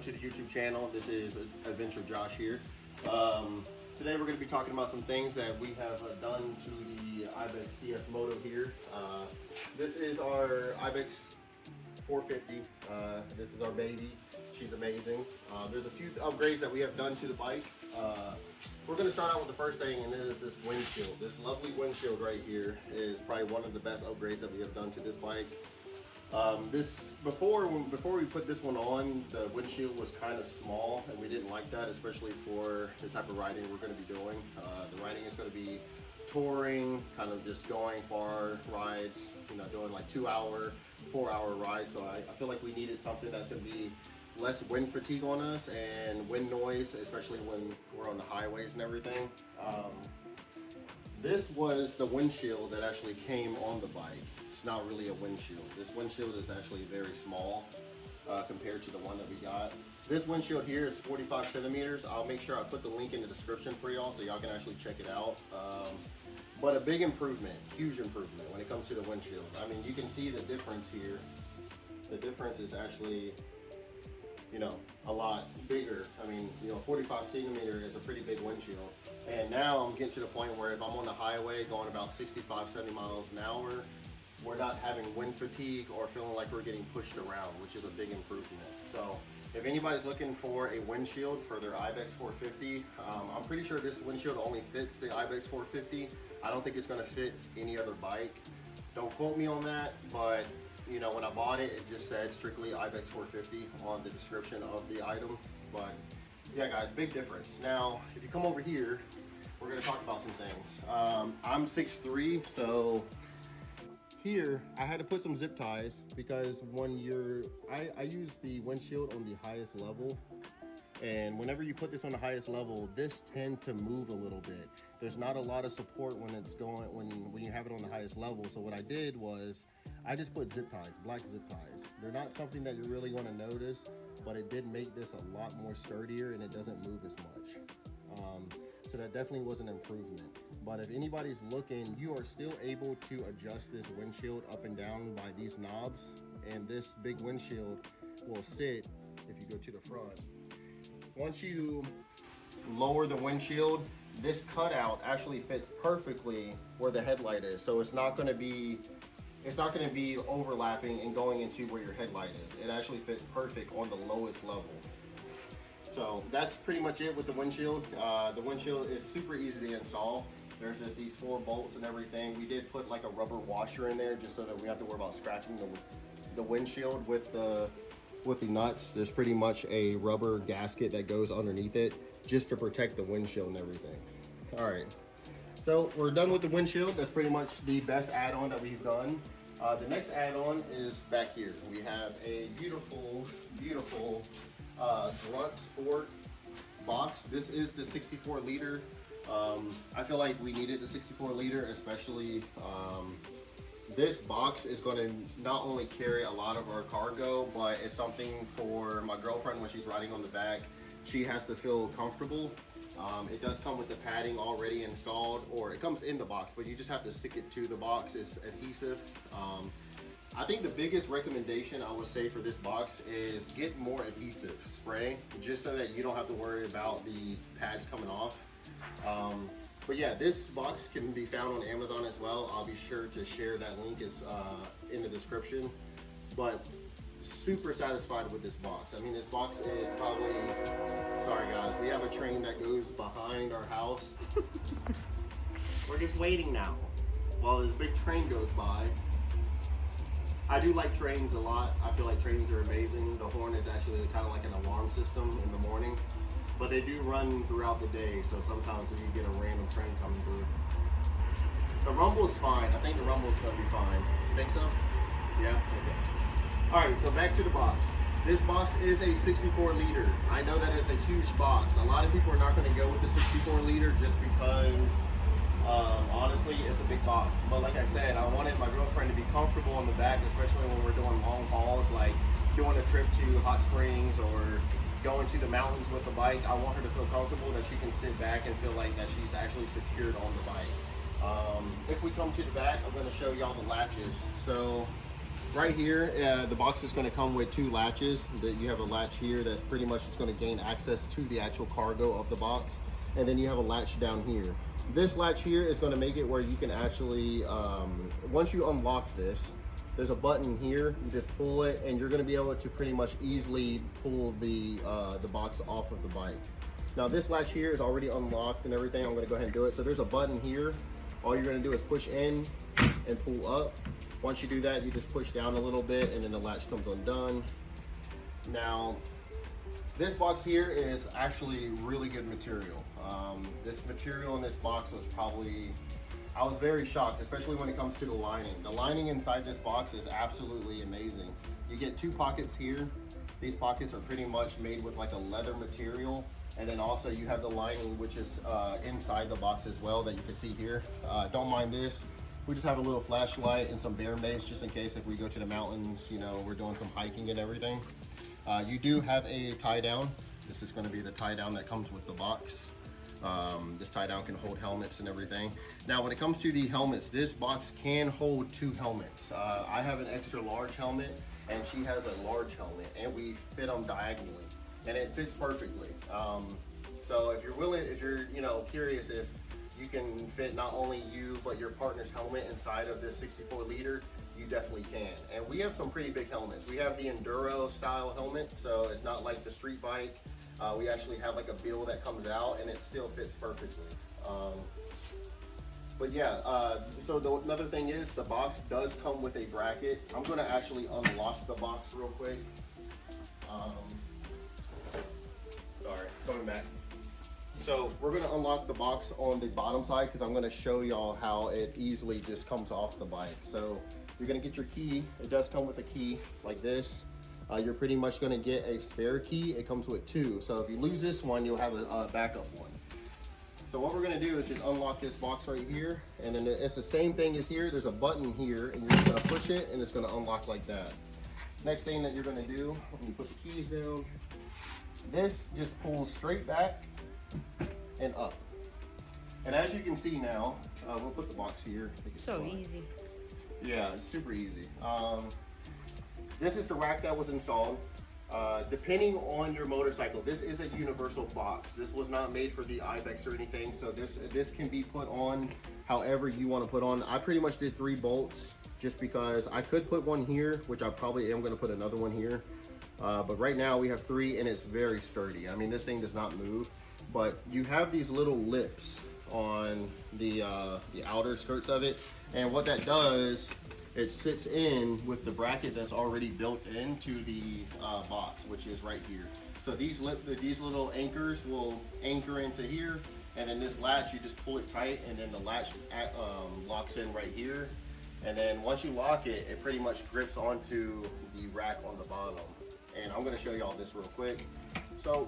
welcome to the YouTube channel. This is AdventureJosh here. Today we're going to be talking about some things that we have done to the Ibex CFMOTO here. This is our Ibex 450. This is our baby. She's amazing. There's a few upgrades that we have done to the bike. We're going to start out with the first thing, and it is this windshield. This lovely windshield right here is probably one of the best upgrades that we have done to this bike. Before we put this one on, the windshield was kind of small, and we didn't like that, especially for the type of riding we're going to be doing. The riding is going to be touring, kind of just going far rides, you know, doing like 2-hour, 4-hour rides. So I feel like we needed something that's going to be less wind fatigue on us and wind noise, especially when we're on the highways and everything. This was the windshield that actually came on the bike. It's not really a windshield. This windshield is actually very small compared to the one that we got. This windshield here is 45 centimeters. I'll make sure I put the link in the description for y'all so y'all can actually check it out. But a big improvement, huge improvement when it comes to the windshield. I mean, you can see the difference here. The difference is actually, you know, a lot bigger. I mean, you know, 45 centimeter is a pretty big windshield. And now I'm getting to the point where if I'm on the highway going about 65, 70 miles an hour, we're not having wind fatigue or feeling like we're getting pushed around, which is a big improvement. So if anybody's looking for a windshield for their Ibex 450, I'm pretty sure this windshield only fits the Ibex 450. I don't think it's gonna fit any other bike. Don't quote me on that, but you know, when I bought it, it just said strictly Ibex 450 on the description of the item. But yeah, guys, big difference. Now, if you come over here, we're gonna talk about some things. I'm 6'3", so here I had to put some zip ties because when I use the windshield on the highest level, and whenever you put this on the highest level, this tends to move a little bit. There's not a lot of support when it's going, when you have it on the highest level. So what I did was I just put zip ties, black zip ties. They're not something that you're really going to notice, but it did make this a lot more sturdier and it doesn't move as much. So that definitely was an improvement. But if anybody's looking, you are still able to adjust this windshield up and down by these knobs, and this big windshield will sit, if you go to the front. Once you lower the windshield, this cutout actually fits perfectly where the headlight is. So it's not going to be overlapping and going into where your headlight is. It actually fits perfect on the lowest level. So that's pretty much it with the windshield. The windshield is super easy to install. There's just these 4 bolts and everything. We did put like a rubber washer in there just so that we have to worry about scratching the windshield with the nuts. There's pretty much a rubber gasket that goes underneath it just to protect the windshield and everything. All right, so we're done with the windshield. That's pretty much the best add-on that we've done. The next add-on is back here. We have a beautiful, beautiful Grunt Sport box. This is the 64 liter. I feel like we needed the 64 liter, especially this box is going to not only carry a lot of our cargo, but it's something for my girlfriend when she's riding on the back. She has to feel comfortable. It does come with the padding already installed, or it comes in the box, but you just have to stick it to the box. It's adhesive. I think the biggest recommendation I would say for this box is get more adhesive spray, just so that you don't have to worry about the pads coming off. But yeah, this box can be found on Amazon as well. I'll be sure to share that link in the description. But super satisfied with this box. I mean, this box is probably, sorry guys, we have a train that goes behind our house. We're just waiting now while this big train goes by. I do like trains a lot. I feel like trains are amazing. The horn is actually kind of like an alarm system in the morning, but they do run throughout the day. So sometimes if you get a random train coming through, the rumble is fine. I think the rumble is going to be fine. You think so? Yeah? Okay. All right, so back to the box. This box is a 64 liter. I know that is a huge box. A lot of people are not going to go with the 64 liter just because honestly, it's a big box. But like I said, I wanted my girlfriend to be comfortable on the back, especially when we're doing long hauls, like doing a trip to Hot Springs or going to the mountains with the bike. I want her to feel comfortable, that she can sit back and feel like that she's actually secured on the bike. If we come to the back, I'm going to show y'all the latches. So right here, the box is going to come with 2 latches. That you have a latch here that's pretty much it's going to gain access to the actual cargo of the box, and then you have a latch down here. This latch here is going to make it where you can actually, once you unlock this, there's a button here. You just pull it, and you're going to be able to pretty much easily pull the box off of the bike. Now this latch here is already unlocked and everything. I'm going to go ahead and do it. So there's a button here. All you're going to do is push in and pull up. Once you do that, you just push down a little bit, and then the latch comes undone. Now, this box here is actually really good material. This material in this box was probably, I was very shocked, especially when it comes to the lining. The lining inside this box is absolutely amazing. You get 2 pockets here. These pockets are pretty much made with like a leather material. And then also you have the lining, which is inside the box as well, that you can see here. Don't mind this. We just have a little flashlight and some bear mace just in case if we go to the mountains, you know, we're doing some hiking and everything. You do have a tie down. This is going to be the tie down that comes with the box. This tie down can hold helmets and everything. Now when it comes to the helmets, this box can hold 2 helmets. I have an extra large helmet and she has a large helmet, and we fit them diagonally and it fits perfectly. So if you're willing, if you're, you know, curious if you can fit not only you but your partner's helmet inside of this 64 liter, you definitely can. And we have some pretty big helmets. We have the enduro style helmet, so it's not like the street bike. We actually have like a bill that comes out and it still fits perfectly. But yeah, so another thing is the box does come with a bracket. I'm gonna actually unlock the box real quick. Sorry, coming back. So we're going to unlock the box on the bottom side because I'm going to show y'all how it easily just comes off the bike. So you're going to get your key. It does come with a key like this. You're pretty much going to get a spare key. It comes with 2. So if you lose this one, you'll have a backup one. So what we're going to do is just unlock this box right here. And then it's the same thing as here. There's a button here and you're just going to push it and it's going to unlock like that. Next thing that you're going to do, when you put the keys down, this just pulls straight back and up. And as you can see now, we'll put the box here. So easy. Yeah, it's super easy. This is the rack that was installed. Depending on your motorcycle, this is a universal box. This was not made for the Ibex or anything, so this can be put on however you want to put on. I pretty much did 3 bolts just because I could put one here, which I probably am going to put another one here. But right now we have 3 and it's very sturdy. I mean, this thing does not move. But you have these little lips on the outer skirts of it, and what that does, it sits in with the bracket that's already built into the box, which is right here. So these little anchors will anchor into here, and then this latch, you just pull it tight, and then the latch locks in right here. And then once you lock it, it pretty much grips onto the rack on the bottom. And I'm going to show y'all this real quick. So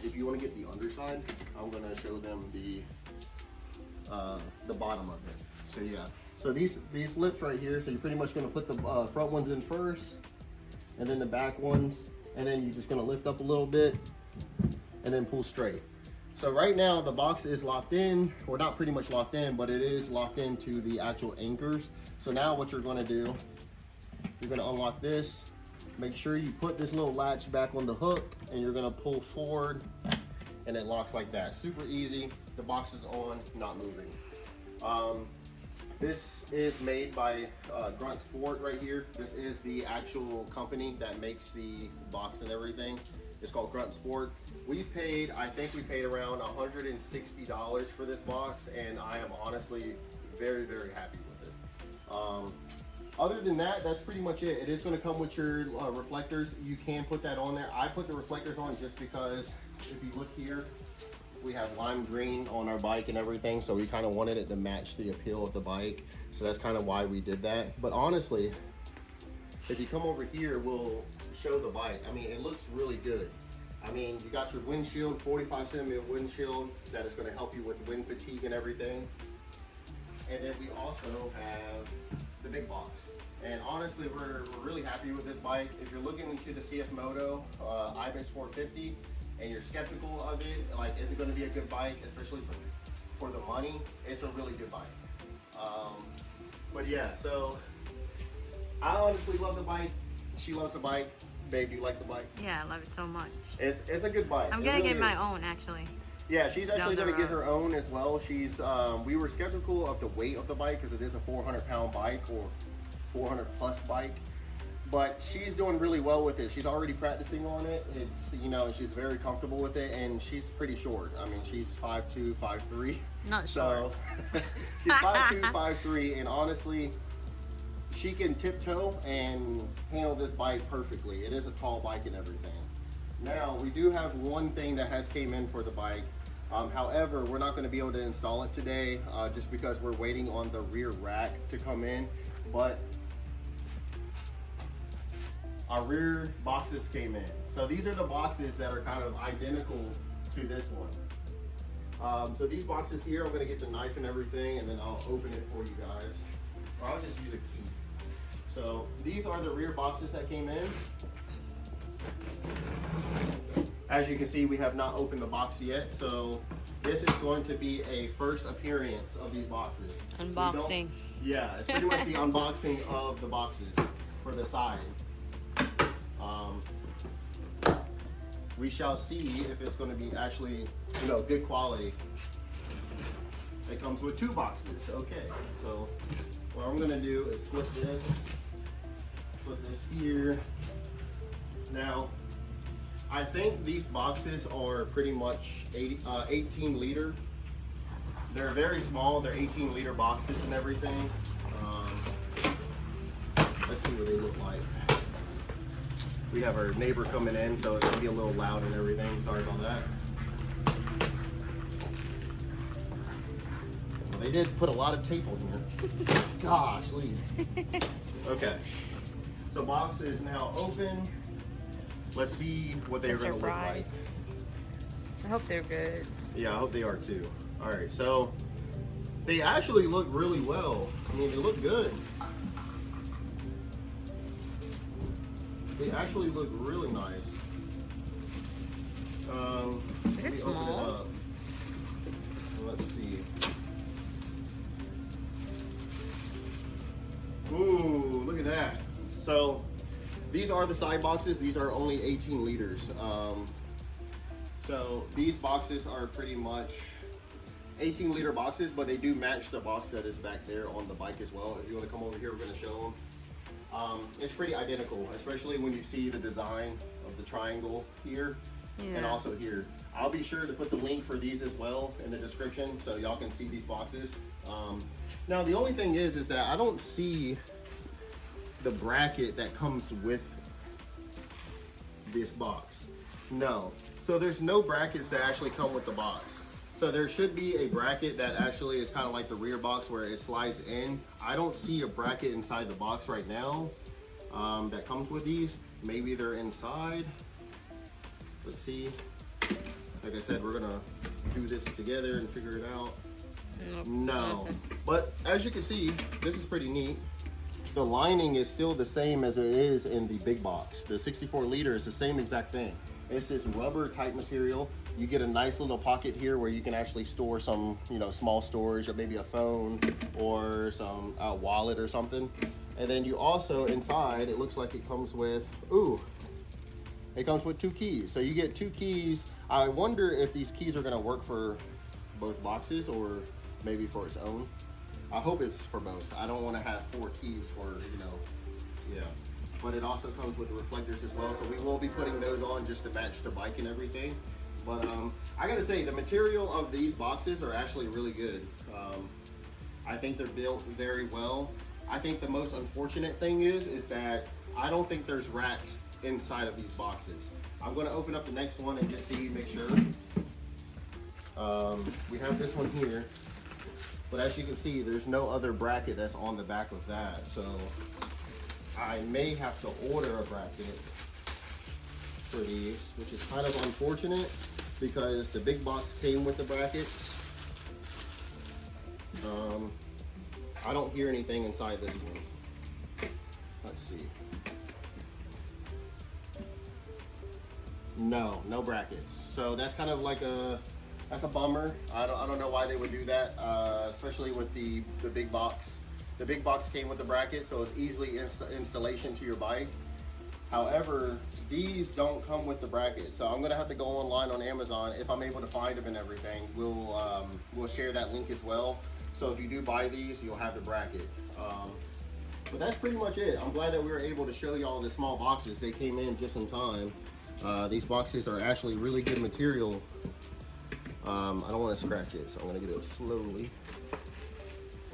if you want to get the underside, I'm going to show them the bottom of it. So yeah, so these lips right here, so you're pretty much going to put the front ones in first, and then the back ones, and then you're just going to lift up a little bit, and then pull straight. So right now the box is locked in, or not pretty much locked in, but it is locked into the actual anchors. So now what you're going to do, you're going to unlock this. Make sure you put this little latch back on the hook, and you're gonna pull forward, and it locks like that. Super easy. The box is on, not moving. This is made by Grunt Sport right here. This is the actual company that makes the box and everything. It's called Grunt Sport. I think we paid around $160 for this box, and I am honestly very, very happy with it. Other than that, that's pretty much it. It is going to come with your reflectors. You can put that on there. I put the reflectors on just because if you look here, we have lime green on our bike and everything, so we kind of wanted it to match the appeal of the bike. So that's kind of why we did that. But honestly, if you come over here, we'll show the bike. I mean, it looks really good. I mean, you got your windshield, 45 centimeter windshield that is going to help you with wind fatigue and everything. And then we also have the big box. And honestly, we're really happy with this bike. If you're looking into the CFMOTO Ibex 450 and you're skeptical of it, like, is it going to be a good bike, especially for the money? It's a really good bike. But yeah, so I honestly love the bike. She loves the bike. Babe, do you like the bike? Yeah, I love it so much. It's a good bike. I'm gonna get my own actually. Yeah, she's actually gonna get her own as well. She's we were skeptical of the weight of the bike because it is a 400-pound bike or 400+ bike. But she's doing really well with it. She's already practicing on it. It's, you know, she's very comfortable with it, and she's pretty short. I mean, she's 5'2", 5'3". Not short. So she's 5'2", 5'3", and honestly, she can tiptoe and handle this bike perfectly. It is a tall bike and everything. Now, we do have one thing that has came in for the bike. However, we're not going to be able to install it today just because we're waiting on the rear rack to come in. But our rear boxes came in. So these are the boxes that are kind of identical to this one. So these boxes here, I'm going to get the knife and everything, and then I'll open it for you guys. Or I'll just use a key. So these are the rear boxes that came in. As you can see, we have not opened the box yet, so this is going to be a first appearance of these boxes. Unboxing. Yeah, it's pretty much the unboxing of the boxes for the side. We shall see if it's going to be actually, you know, good quality. It comes with 2 boxes. Okay, so what I'm going to do is flip this, put this here. Now, I think these boxes are pretty much 18 liter. They're very small. They're 18 liter boxes and everything. Let's see what they look like. We have our neighbor coming in, so it's gonna be a little loud and everything. Sorry about that. Well, they did put a lot of tape on here. Gosh, leave. Okay. So box is now open. Let's see what they're gonna look like. I hope they're good. Yeah, I hope they are too. All right, so they actually look really well. I mean, they look good. They actually look really nice. Is it small? Let's see. Ooh, look at that. So these are the side boxes. These are only 18 liters. So these boxes are pretty much 18 liter boxes, but they do match the box that is back there on the bike as well. If you want to come over here, we're going to show them. It's pretty identical, especially when you see the design of the triangle here and also here. I'll be sure to put the link for these as well in the description so y'all can see these boxes. Now the only thing is that I don't see the bracket that comes with this box. No. So there's no brackets that actually come with the box. So there should be a bracket that actually is kind of like the rear box where it slides in. I don't see a bracket inside the box right now that comes with these. Maybe they're inside. Let's see. Like I said, we're gonna do this together and figure it out. Nope. No. But as you can see, this is pretty neat. The lining is still the same as it is in the big box. The 64 liter is the same exact thing. It's this rubber type material. You get a nice little pocket here where you can actually store some, you know, small storage or maybe a phone or some wallet or something. And then you also inside, it looks like it comes with, it comes with 2 keys. So you get 2 keys. I wonder if these keys are gonna work for both boxes or maybe for its own. I hope it's for both. I don't wanna have 4 keys for, you know, yeah. But it also comes with the reflectors as well. So we will be putting those on just to match the bike and everything. But I gotta say, the material of these boxes are actually really good. I think they're built very well. I think the most unfortunate thing is that I don't think there's racks inside of these boxes. I'm gonna open up the next one and just see, make sure. We have this one here, but as you can see, there's no other bracket that's on the back of that. So I may have to order a bracket for these, which is kind of unfortunate because the big box came with the brackets. I don't hear anything inside this one. Let's see. No brackets. So that's kind of like that's a bummer. I don't know why they would do that, especially with the big box. The big box came with the bracket, so it's easily installation to your bike. However, these don't come with the bracket, so I'm gonna have to go online on Amazon if I'm able to find them and everything. We'll share that link as well. So if you do buy these, you'll have the bracket. But that's pretty much it. I'm glad that we were able to show y'all the small boxes. They came in just in time. These boxes are actually really good material. I don't want to scratch it, so I'm gonna get it slowly.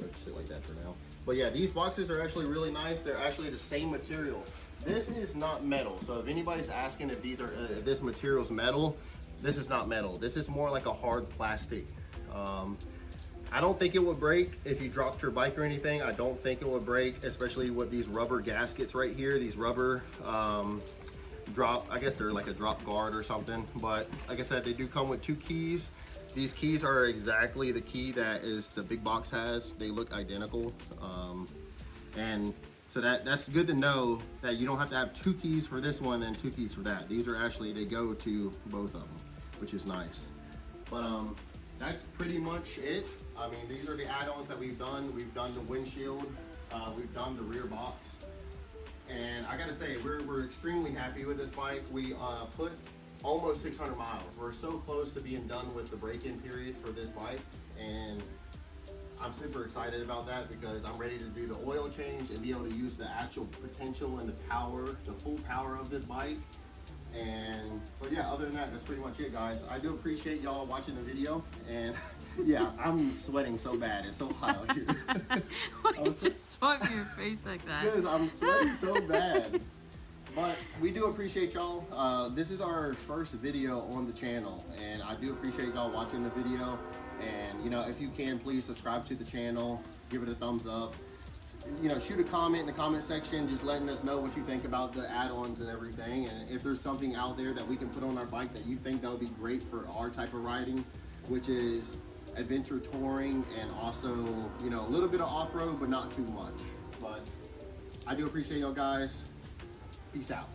Let's sit like that for now. But yeah, these boxes are actually really nice. They're actually the same material. This is not metal, so if anybody's asking if if this material is metal, this is not metal. This is more like a hard plastic. I don't think it would break if you dropped your bike or anything. I don't think it would break, especially with these rubber gaskets right here. These rubber drop, I guess they're like a drop guard or something. But like I said, they do come with 2 keys. These keys are exactly the key that the big box has. They look identical. And so that's good to know that you don't have to have 2 keys for this one and 2 keys for that. These are actually, they go to both of them, which is nice. But that's pretty much it. I mean, these are the add-ons that we've done. We've done the windshield, we've done the rear box. And I gotta say, we're extremely happy with this bike. We put almost 600 miles. We're so close to being done with the break-in period for this bike. And I'm super excited about that because I'm ready to do the oil change and be able to use the actual potential and the power, the full power of this bike. But yeah, other than that, that's pretty much it, guys. I do appreciate y'all watching the video, and yeah, I'm sweating so bad. It's so hot out here. Why did you just swipe your face like that? Because I'm sweating so bad. But we do appreciate y'all. This is our first video on the channel, and I do appreciate y'all watching the video. And you know, if you can, please subscribe to the channel, give it a thumbs up. You know, shoot a comment in the comment section, just letting us know what you think about the add-ons and everything. And if there's something out there that we can put on our bike that you think that would be great for our type of riding, which is adventure touring and also, you know, a little bit of off-road, but not too much. But I do appreciate y'all guys. Peace out.